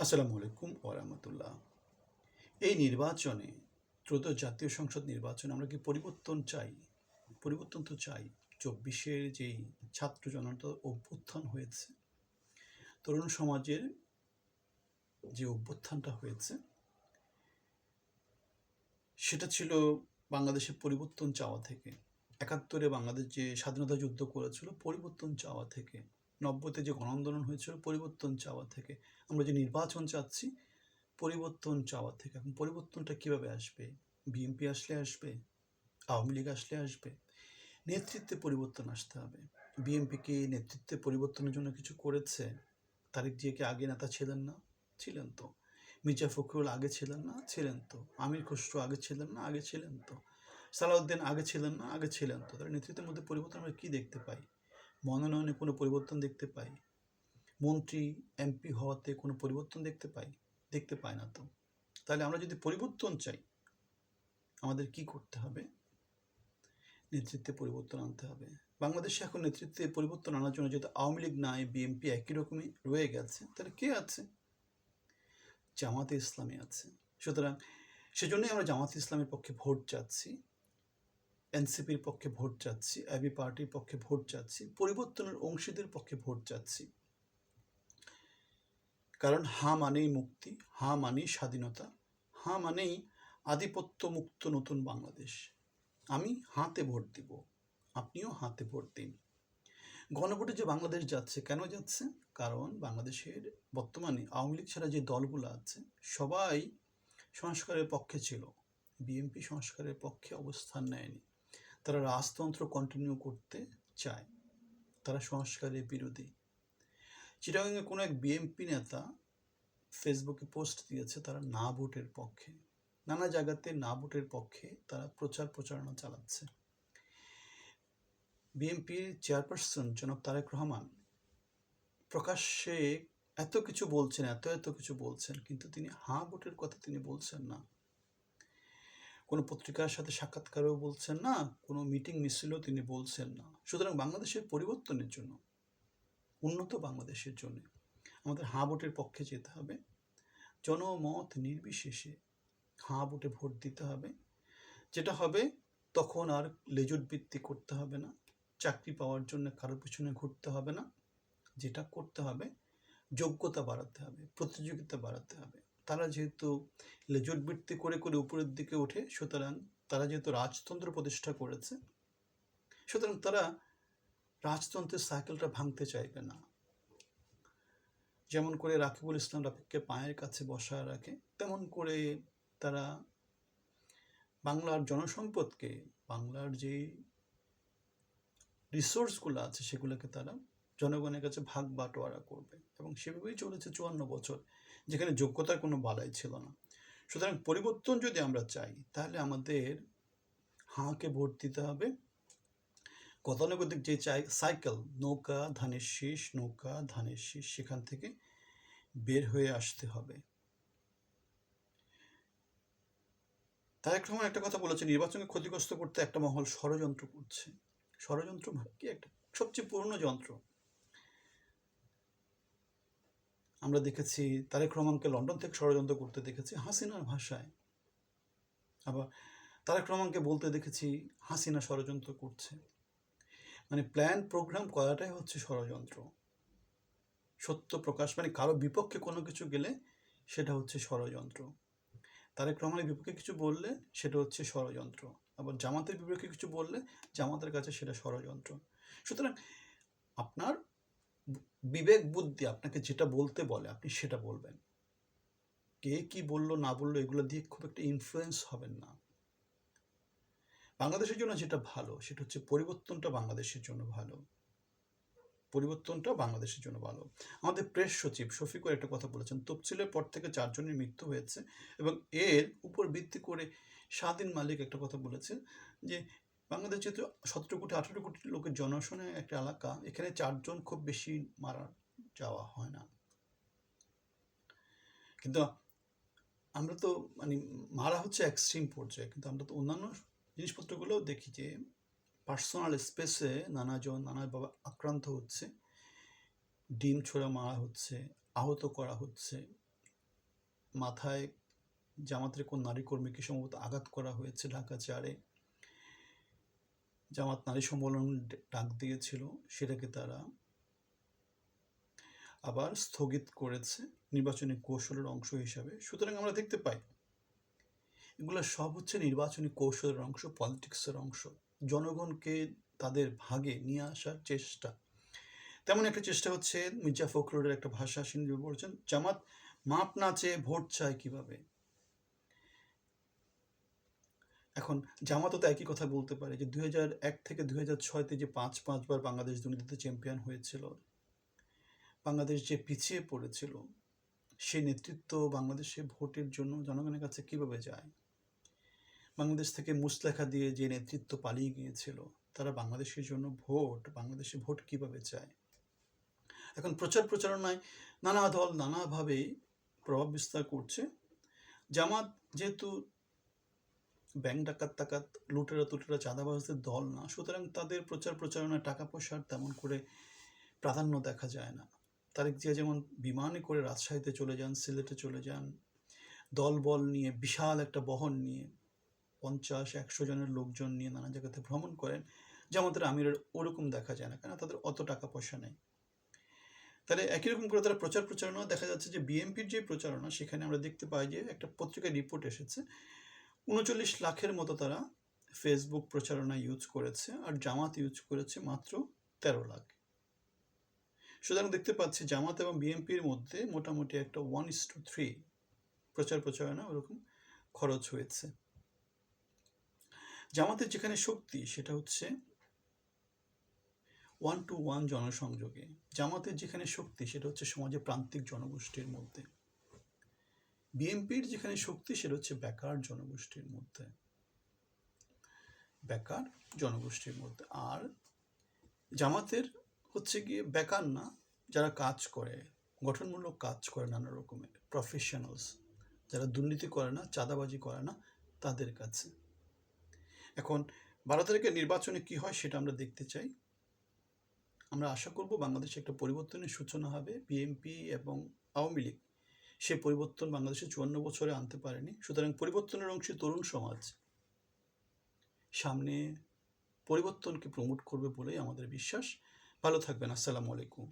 আসসালামু আলাইকুম ওয়া রাহমাতুল্লাহ। এই নির্বাচনে ত্রয়োদশ জাতীয় সংসদ নির্বাচনে আমরা কি পরিবর্তন চাই? পরিবর্তন তো চাই। ২৪-এর যেই ছাত্র জনতার অভ্যুত্থান হয়েছে, তরুণ সমাজের যে অভ্যুত্থানটা হয়েছে, সেটা ছিল বাংলাদেশের পরিবর্তন চাওয়া থেকে। ৭১-এ বাংলাদেশ যে স্বাধীনতা যুদ্ধ করেছিল পরিবর্তন চাওয়া থেকে। ৯০-তে যে গণ-আন্দোলন হয়েছিল পরিবর্তন চাওয়া থেকে। আমরা যে নির্বাচন চাচ্ছি পরিবর্তন চাওয়া থেকে। এখন পরিবর্তনটা কীভাবে আসবে? বিএনপি আসলে আসবে? আওয়ামী লীগ আসলে আসবে? নেতৃত্বে পরিবর্তন আসতে হবে। বিএনপি কি নেতৃত্বে পরিবর্তনের জন্য কিছু করেছে? তারেক জিয়া কি আগে নেতা ছিলেন না? ছিলেন তো। মির্জা ফখরুল আগে ছিলেন না? ছিলেন তো। আমির খসরু আগে ছিলেন না? আগে ছিলেন তো। সালাউদ্দিন আগে ছিলেন না? আগে ছিলেন তো। তাহলে নেতৃত্বের মধ্যে পরিবর্তন আমরা কী দেখতে পাই? মনোনয়নে কোনো পরিবর্তন দেখতে পাই? মন্ত্রী, এমপি হওয়াতে কোনো পরিবর্তন দেখতে পাই? দেখতে পাই না তো। তাহলে আমরা যদি পরিবর্তন চাই, আমাদের কি করতে হবে? নেতৃত্বে পরিবর্তন আনতে হবে। বাংলাদেশে এখন নেতৃত্বে পরিবর্তন আনার জন্য যেহেতু আওয়ামী লীগ নাই, বিএনপি একই রকমই রয়ে গেছে, তাহলে কে আছে? জামাতে ইসলামী আছে। সুতরাং সেজন্যই আমরা জামাতে ইসলামের পক্ষে ভোট চাচ্ছি, এনসিপির পক্ষে ভোট চাচ্ছি, এবি পার্টির পক্ষে ভোট চাচ্ছি, পরিবর্তনের অংশীদের পক্ষে ভোট চাচ্ছি। কারণ হা মানেই মুক্তি, হা মানেই স্বাধীনতা, হা মানেই আধিপত্য মুক্ত নতুন বাংলাদেশ। আমি হাতে ভোট দিব, আপনিও হাতে ভোট দিন। গণভোটে যে বাংলাদেশ যাচ্ছে, কেন যাচ্ছে? কারণ বাংলাদেশের বর্তমানে আওয়ামী লীগ ছাড়া যে দলগুলো আছে সবাই সংস্কারের পক্ষে ছিল। বিএনপি সংস্কারের পক্ষে অবস্থান নেয়নি। তারা রাজতন্ত্র কন্টিনিউ করতে চায়, তারা সংস্কারের বিরোধী। চিটাগাংয়ে কোনো এক বিএনপি নেতা ফেসবুকে পোস্ট দিয়েছে তারা না ভোটের পক্ষে। নানা জায়গাতে না ভোটের পক্ষে তারা প্রচারণা চালাচ্ছে। বিএনপির চেয়ারপারসন জনাব তারেক রহমান প্রকাশ্যে এত কিছু বলছেন, এত কিছু বলছেন, কিন্তু তিনি হ্যাঁ ভোটের কথা তিনি বলছেন না। কোনো পত্রিকার সাথে সাক্ষাৎকারেও বলছেন না, কোনো মিটিং মিছিলেও তিনি বলছেন না। সুতরাং বাংলাদেশের পরিবর্তনের জন্য, উন্নত বাংলাদেশের জন্য আমাদের হ্যাঁ ভোটের পক্ষে যেতে হবে। জনমত নির্বিশেষে হ্যাঁ ভোটে ভোট দিতে হবে। যেটা হবে তখন আর লেজুর বৃত্তি করতে হবে না, চাকরি পাওয়ার জন্য কারোর পিছনে ঘুরতে হবে না। যেটা করতে হবে যোগ্যতা বাড়াতে হবে, প্রতিযোগিতা বাড়াতে হবে। তারা যেহেতু লেজুর বৃত্তি করে উপরের দিকে ওঠে, সুতরাং তারা যেহেতু রাজতন্ত্র প্রতিষ্ঠা করেছে, সুতরাং তারা রাজতন্ত্রের সাইকেলটা ভাঙতে চাইবে না। যেমন করে রাকিবুল ইসলাম রাকিবকে পায়ের কাছে বসায় রাখে, তেমন করে তারা বাংলার জনসম্পদকে, বাংলার যে রিসোর্সগুলো আছে সেগুলোকে তারা জনগণের কাছে ভাগ বাটোয়ারা করবে, এবং সেভাবেই চলেছে ৫৪ বছর, যেখানে যোগ্যতার কোনো বালাই ছিল না। সুতরাং পরিবর্তন যদি আমরা চাই, তাহলে আমাদের হাঁকে ভোট দিতে হবে। গতানুগতিক যে সাইকেল, নৌকা ধানের শীষ, নৌকা ধানের শীষ, সেখান থেকে বের হয়ে আসতে হবে। তারেক রহমান একটা কথা বলেছে, নির্বাচনকে ক্ষতিগ্রস্ত করতে একটা মহল ষড়যন্ত্র করছে। ষড়যন্ত্র কি? একটা সবচেয়ে পুরনো যন্ত্র। আমরা দেখেছি তারেক রহমানকে লন্ডন থেকে ষড়যন্ত্র করতে দেখেছি হাসিনার ভাষায়। আবার তারেক রহমানকে বলতে দেখেছি হাসিনা ষড়যন্ত্র করছে। মানে প্ল্যান প্রোগ্রাম করাটাই হচ্ছে ষড়যন্ত্র। সত্য প্রকাশ মানে কারো বিপক্ষে কোনো কিছু গেলে সেটা হচ্ছে ষড়যন্ত্র। তারেক রহমানের বিপক্ষে কিছু বললে সেটা হচ্ছে ষড়যন্ত্র। আবার জামাতের বিপক্ষে কিছু বললে জামাতের কাছে সেটা ষড়যন্ত্র। সুতরাং আপনার বিবেক বুদ্ধি আপনাকে যেটা বলতে বলে আপনি সেটা বলবেন। কে কি বললো না বললো এগুলো দিয়ে খুব একটা ইনফ্লুয়েন্স হবেন না। বাংলাদেশের জন্য যেটা ভালো সেটা হচ্ছে পরিবর্তনটা বাংলাদেশের জন্য ভালো। পরিবর্তনটা বাংলাদেশের জন্য ভালো। আমাদের প্রেস সচিব শফিকুর একটা কথা বলেছেন, তফসিলের পর থেকে ৪ জনের মৃত্যু হয়েছে, এবং এর উপর ভিত্তি করে স্বাধীন মালিক একটা কথা বলেছে যে বাংলাদেশ যেহেতু ১৭ কোটি ১৮ কোটি লোকের জনসনের একটা এলাকা, এখানে ৪ জন খুব বেশি মারা যাওয়া হয় না। কিন্তু আমরা তো মানে মারা হচ্ছে এক্সট্রিম পর্যায়ে, কিন্তু আমরা তো অন্যান্য জিনিসপত্রগুলোও দেখি যে পার্সোনাল স্পেসে নানাজন নানাভাবে আক্রান্ত হচ্ছে, ডিম ছোড়া মারা হচ্ছে, আহত করা হচ্ছে, মাথায় জামাতের কোন নারী কর্মীকে সম্ভবত আঘাত করা হয়েছে ঢাকা ৪-এ। জামাত নারী সম্মেলন ডাক দিয়েছিল, সেটাকে তারা আবার স্থগিত করেছে নির্বাচনী কৌশলের অংশ হিসাবে। সুতরাং আমরা দেখতে পাই এগুলো সব হচ্ছে নির্বাচনী কৌশলের অংশ, পলিটিক্সের অংশ, জনগণকে তাদের ভাগে নিয়ে আসার চেষ্টা। তেমন একটা চেষ্টা হচ্ছে মির্জা ফখরুলের একটা ভাষা তিনি বলছেন, জামাত মাপ না চেয়ে ভোট চায় কিভাবে। এখন জামাতও তো একই কথা বলতে পারে যে 2001 থেকে 2006-তে যে 5 বার বাংলাদেশ দুর্নীতিতে চ্যাম্পিয়ন হয়েছিল, বাংলাদেশ যে পিছিয়ে পড়েছিল, সেই নেতৃত্ব বাংলাদেশে ভোটের জন্য জনগণের কাছে কিভাবে যায়। বাংলাদেশ থেকে মুচলেখা দিয়ে যে নেতৃত্ব পালিয়ে গিয়েছিল, তারা বাংলাদেশের জন্য বাংলাদেশে ভোট কিভাবে চায়। এখন প্রচার প্রচারণায় নানা দল নানাভাবে প্রভাব বিস্তার করছে। জামাত যেহেতু ব্যাংক ডাকাত লুটেরা চাঁদাবাজদের দল না, সুতরাং তাদের প্রচার প্রচারণায় টাকা পয়সার তেমন করে প্রাধান্য দেখা যায় না। তারেক জিয়া যেমন বিমানে করে রাজশাহীতে চলে যান, সিলেটে চলে যান, দলবল নিয়ে, বিশাল একটা বহন নিয়ে 50-100 জনের লোকজন নিয়ে নানা জায়গাতে ভ্রমণ করেন, জামাতের আমিরের ওরকম দেখা যায় না, কেন তাদের অত টাকা পয়সা নেই। তাহলে একই রকম করে তারা প্রচার প্রচারণা দেখা যাচ্ছে যে বিএনপির যে প্রচারণা, সেখানে আমরা দেখতে পাই যে একটা পত্রিকায় রিপোর্ট এসেছে 39 লাখের মতো তারা ফেসবুক প্রচারণা ইউজ করেছে, আর জামাত ইউজ করেছে মাত্র 13 লাখ। সুতরাং দেখতে পাচ্ছি জামাত এবং বিএনপির মধ্যে মোটামুটি একটা 1:3 প্রচার প্রচারণা ওরকম খরচ হয়েছে। জামাতের যেখানে শক্তি সেটা হচ্ছে 1-to-1 জনসংযোগে। জামাতের যেখানে শক্তি সেটা হচ্ছে সমাজের প্রান্তিক জনগোষ্ঠীর মধ্যে। বিএনপির যেখানে শক্তি সেটা হচ্ছে বেকার জনগোষ্ঠীর মধ্যে। আর জামাতের হচ্ছে গিয়ে বেকার না, যারা কাজ করে, গঠনমূলক কাজ করে, নানা রকমের প্রফেশনালস, যারা দুর্নীতি করে না, চাঁদাবাজি করে না, তাদের কাছে। এখন 12 তারিখের নির্বাচনে কি হয় সেটা আমরা দেখতে চাই। আমরা আশা করব বাংলাদেশে একটা পরিবর্তনের সূচনা হবে। বিএনপি এবং আওয়ামী লীগ সে পরিবর্তন বাংলাদেশে 54 বছরে আনতে পারেনি। সুতরাং পরিবর্তনের অংশে তরুণ সমাজ সামনে পরিবর্তনকে প্রমোট করবে বলেই আমাদের বিশ্বাস। ভালো থাকবেন। আসসালামু আলাইকুম।